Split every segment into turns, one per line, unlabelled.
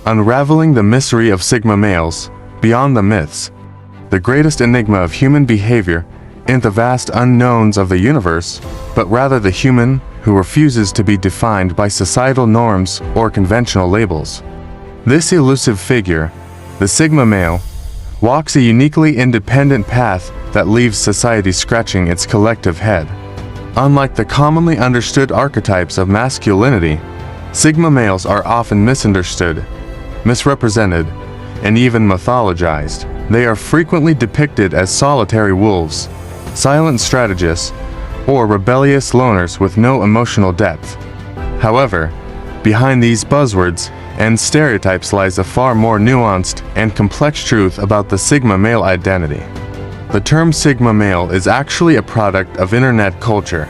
Unraveling the mystery of Sigma males, beyond the myths. The greatest enigma of human behavior isn't the vast unknowns of the universe, but rather the human who refuses to be defined by societal norms or conventional labels. This elusive figure, the Sigma male, walks a uniquely independent path that leaves society scratching its collective head. Unlike the commonly understood archetypes of masculinity, Sigma males are often misunderstood, misrepresented, and even mythologized. They are frequently depicted as solitary wolves, silent strategists, or rebellious loners with no emotional depth. However, behind these buzzwords and stereotypes lies a far more nuanced and complex truth about the Sigma male identity. The term Sigma male is actually a product of internet culture,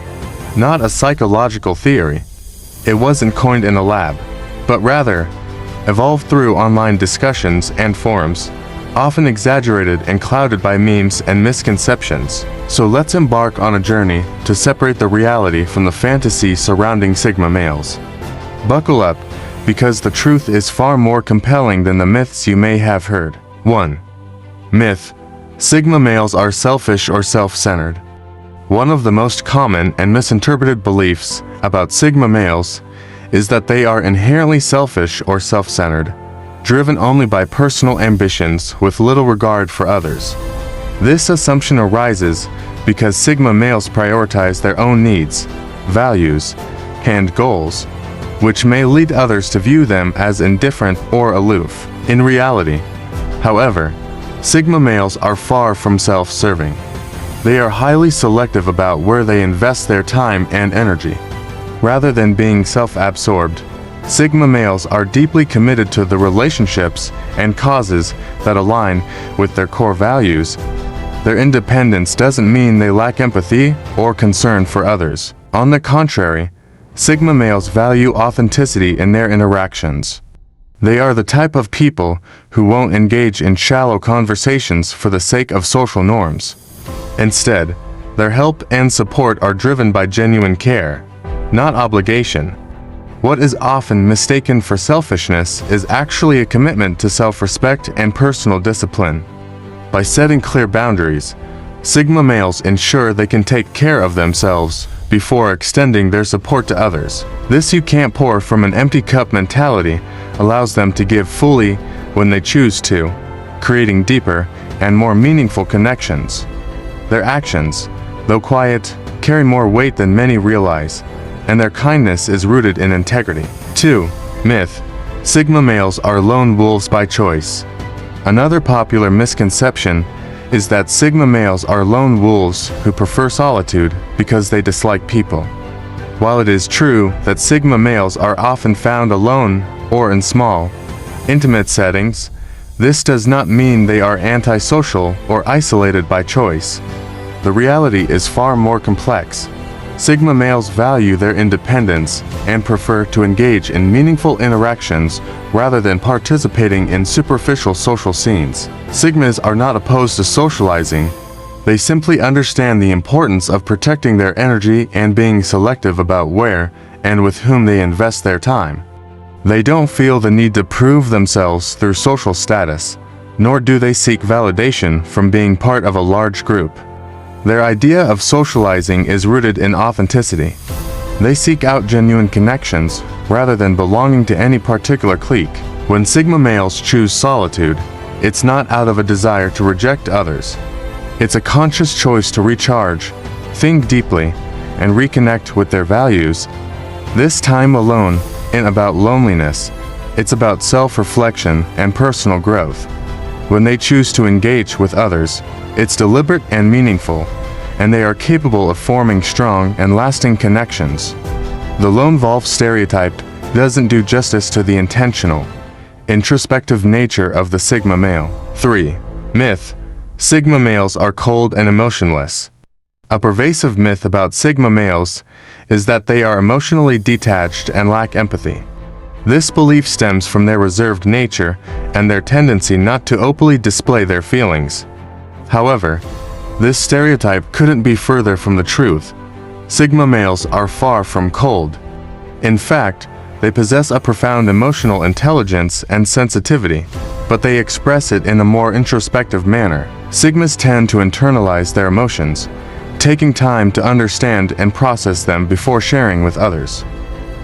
not a psychological theory. It wasn't coined in a lab, but rather evolved through online discussions and forums, often exaggerated and clouded by memes and misconceptions. So let's embark on a journey to separate the reality from the fantasy surrounding Sigma males. Buckle up, because the truth is far more compelling than the myths you may have heard. 1. Myth: Sigma males are selfish or self-centered. One of the most common and misinterpreted beliefs about Sigma males is that they are inherently selfish or self-centered, driven only by personal ambitions with little regard for others. This assumption arises because Sigma males prioritize their own needs, values, and goals, which may lead others to view them as indifferent or aloof. In reality, however, Sigma males are far from self-serving. They are highly selective about where they invest their time and energy. Rather than being self-absorbed, Sigma males are deeply committed to the relationships and causes that align with their core values. Their independence doesn't mean they lack empathy or concern for others. On the contrary, Sigma males value authenticity in their interactions. They are the type of people who won't engage in shallow conversations for the sake of social norms. Instead, their help and support are driven by genuine care, not obligation. What is often mistaken for selfishness is actually a commitment to self-respect and personal discipline. By setting clear boundaries, Sigma males ensure they can take care of themselves before extending their support to others. This "you can't pour from an empty cup" mentality allows them to give fully when they choose to, creating deeper and more meaningful connections. Their actions, though quiet, carry more weight than many realize, and their kindness is rooted in integrity. 2. Myth: Sigma males are lone wolves by choice. Another popular misconception is that Sigma males are lone wolves who prefer solitude because they dislike people. While it is true that Sigma males are often found alone or in small, intimate settings, this does not mean they are antisocial or isolated by choice. The reality is far more complex. Sigma males value their independence and prefer to engage in meaningful interactions rather than participating in superficial social scenes. Sigmas are not opposed to socializing. They simply understand the importance of protecting their energy and being selective about where and with whom they invest their time. They don't feel the need to prove themselves through social status, nor do they seek validation from being part of a large group. Their idea of socializing is rooted in authenticity. They seek out genuine connections rather than belonging to any particular clique. When Sigma males choose solitude, it's not out of a desire to reject others. It's a conscious choice to recharge, think deeply, and reconnect with their values. This time alone isn't about loneliness, it's about self-reflection and personal growth. When they choose to engage with others, it's deliberate and meaningful, and they are capable of forming strong and lasting connections. The lone wolf stereotype doesn't do justice to the intentional, introspective nature of the Sigma male. 3. Myth: Sigma males are cold and emotionless. A pervasive myth about Sigma males is that they are emotionally detached and lack empathy. This belief stems from their reserved nature and their tendency not to openly display their feelings. However, this stereotype couldn't be further from the truth. Sigma males are far from cold. In fact, They possess a profound emotional intelligence and sensitivity, but they express it in a more introspective manner. Sigmas tend to internalize their emotions, taking time to understand and process them before sharing with others.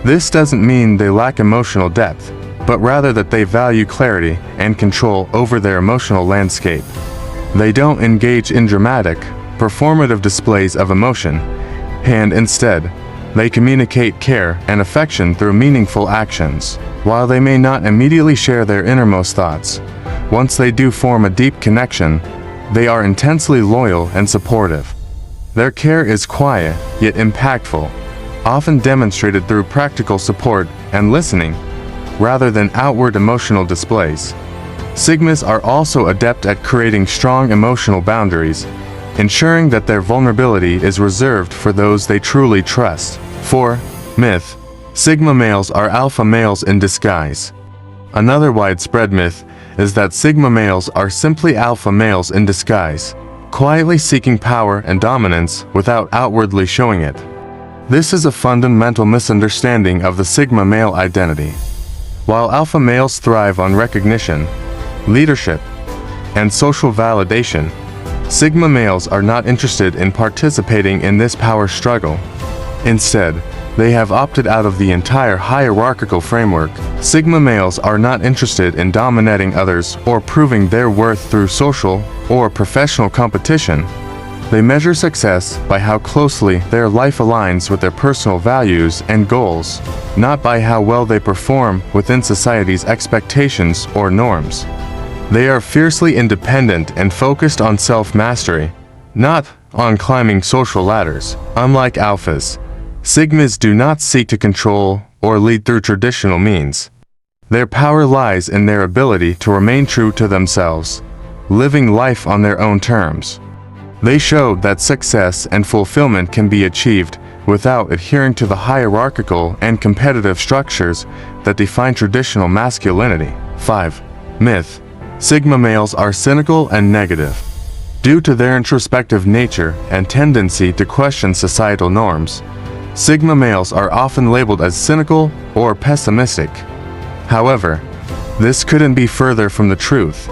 This doesn't mean they lack emotional depth, but rather that they value clarity and control over their emotional landscape. They don't engage in dramatic, performative displays of emotion, and instead, they communicate care and affection through meaningful actions. While they may not immediately share their innermost thoughts, once they do form a deep connection, they are intensely loyal and supportive. Their care is quiet, yet impactful, often demonstrated through practical support and listening, rather than outward emotional displays. Sigmas are also adept at creating strong emotional boundaries, ensuring that their vulnerability is reserved for those they truly trust. 4. Myth. Sigma males are alpha males in disguise. Another widespread myth is that Sigma males are simply alpha males in disguise, quietly seeking power and dominance without outwardly showing it. This is a fundamental misunderstanding of the Sigma male identity. While alpha males thrive on recognition, leadership, and social validation, Sigma males are not interested in participating in this power struggle. Instead, they have opted out of the entire hierarchical framework. Sigma males are not interested in dominating others or proving their worth through social or professional competition. They measure success by how closely their life aligns with their personal values and goals, not by how well they perform within society's expectations or norms. They are fiercely independent and focused on self-mastery, not on climbing social ladders. Unlike alphas, Sigmas do not seek to control or lead through traditional means. Their power lies in their ability to remain true to themselves, living life on their own terms. They showed that success and fulfillment can be achieved without adhering to the hierarchical and competitive structures that define traditional masculinity. 5. Myth. Sigma males are cynical and negative. Due to their introspective nature and tendency to question societal norms, Sigma males are often labeled as cynical or pessimistic. However, this couldn't be further from the truth.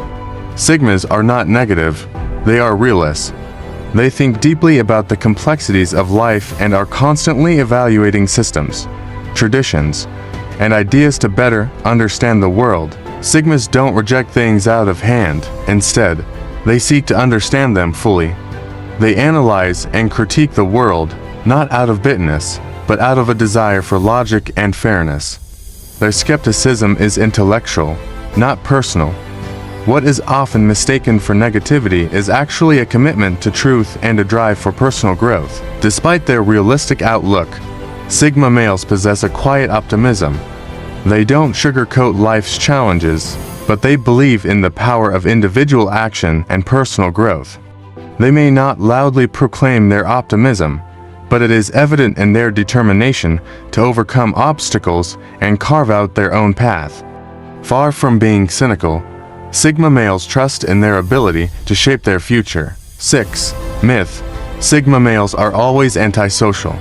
Sigmas are not negative, they are realists. They think deeply about the complexities of life and are constantly evaluating systems, traditions, and ideas to better understand the world. Sigmas don't reject things out of hand. Instead, they seek to understand them fully. They analyze and critique the world, not out of bitterness, but out of a desire for logic and fairness. Their skepticism is intellectual, not personal. What is often mistaken for negativity is actually a commitment to truth and a drive for personal growth. Despite their realistic outlook, Sigma males possess a quiet optimism. They don't sugarcoat life's challenges, but they believe in the power of individual action and personal growth. They may not loudly proclaim their optimism, but it is evident in their determination to overcome obstacles and carve out their own path. Far from being cynical, Sigma males trust in their ability to shape their future. 6. Myth. Sigma males are always antisocial.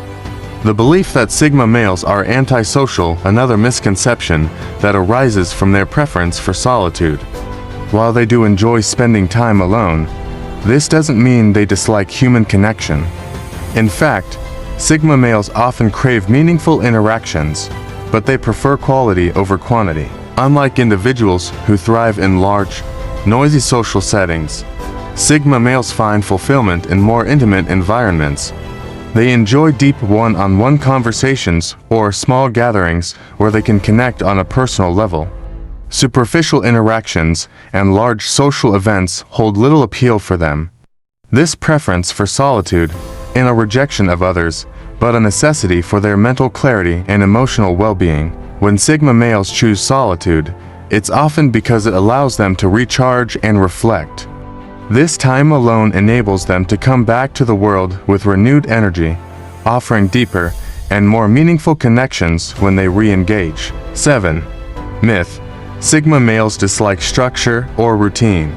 The belief that Sigma males are antisocial, another misconception that arises from their preference for solitude. While they do enjoy spending time alone, this doesn't mean they dislike human connection. In fact, Sigma males often crave meaningful interactions, but they prefer quality over quantity. Unlike individuals who thrive in large, noisy social settings, Sigma males find fulfillment in more intimate environments. They enjoy deep one-on-one conversations or small gatherings where they can connect on a personal level. Superficial interactions and large social events hold little appeal for them. This preference for solitude, in a rejection of others, but a necessity for their mental clarity and emotional well-being. When Sigma males choose solitude, it's often because it allows them to recharge and reflect. This time alone enables them to come back to the world with renewed energy, offering deeper and more meaningful connections when they re-engage. 7. Myth. Sigma males dislike structure or routine.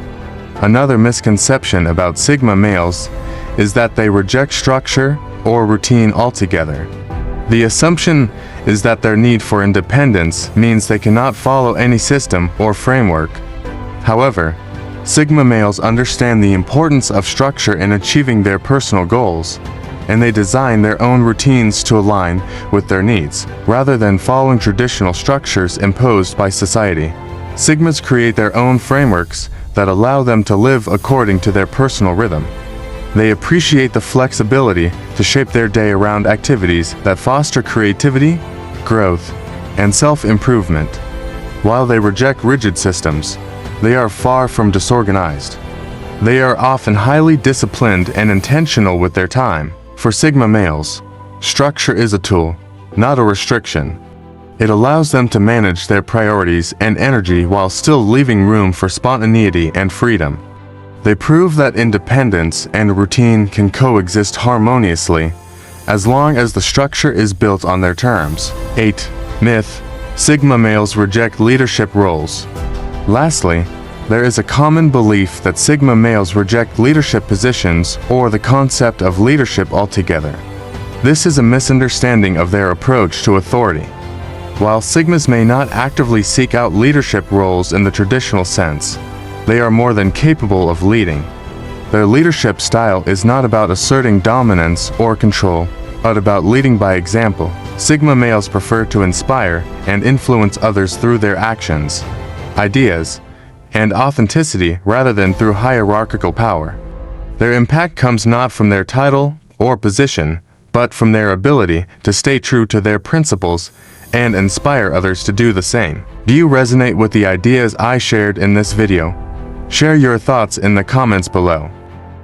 Another misconception about Sigma males is that they reject structure or routine altogether. The assumption is that their need for independence means they cannot follow any system or framework. However, Sigma males understand the importance of structure in achieving their personal goals, and they design their own routines to align with their needs, rather than following traditional structures imposed by society. Sigmas create their own frameworks that allow them to live according to their personal rhythm. They appreciate the flexibility to shape their day around activities that foster creativity, growth, and self-improvement. While they reject rigid systems, they are far from disorganized. They are often highly disciplined and intentional with their time. For Sigma males, structure is a tool, not a restriction. It allows them to manage their priorities and energy while still leaving room for spontaneity and freedom. They prove that independence and routine can coexist harmoniously, as long as the structure is built on their terms. 8. Myth: Sigma males reject leadership roles. Lastly, there is a common belief that Sigma males reject leadership positions or the concept of leadership altogether. This is a misunderstanding of their approach to authority. While Sigmas may not actively seek out leadership roles in the traditional sense, they are more than capable of leading. Their leadership style is not about asserting dominance or control, but about leading by example. Sigma males prefer to inspire and influence others through their actions, ideas, and authenticity rather than through hierarchical power. Their impact comes not from their title or position, but from their ability to stay true to their principles and inspire others to do the same. Do you resonate with the ideas I shared in this video? Share your thoughts in the comments below.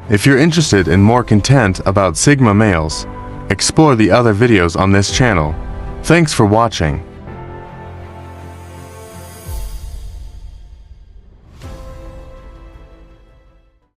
If you're interested in more content about Sigma males, explore the other videos on this channel. Thanks for watching.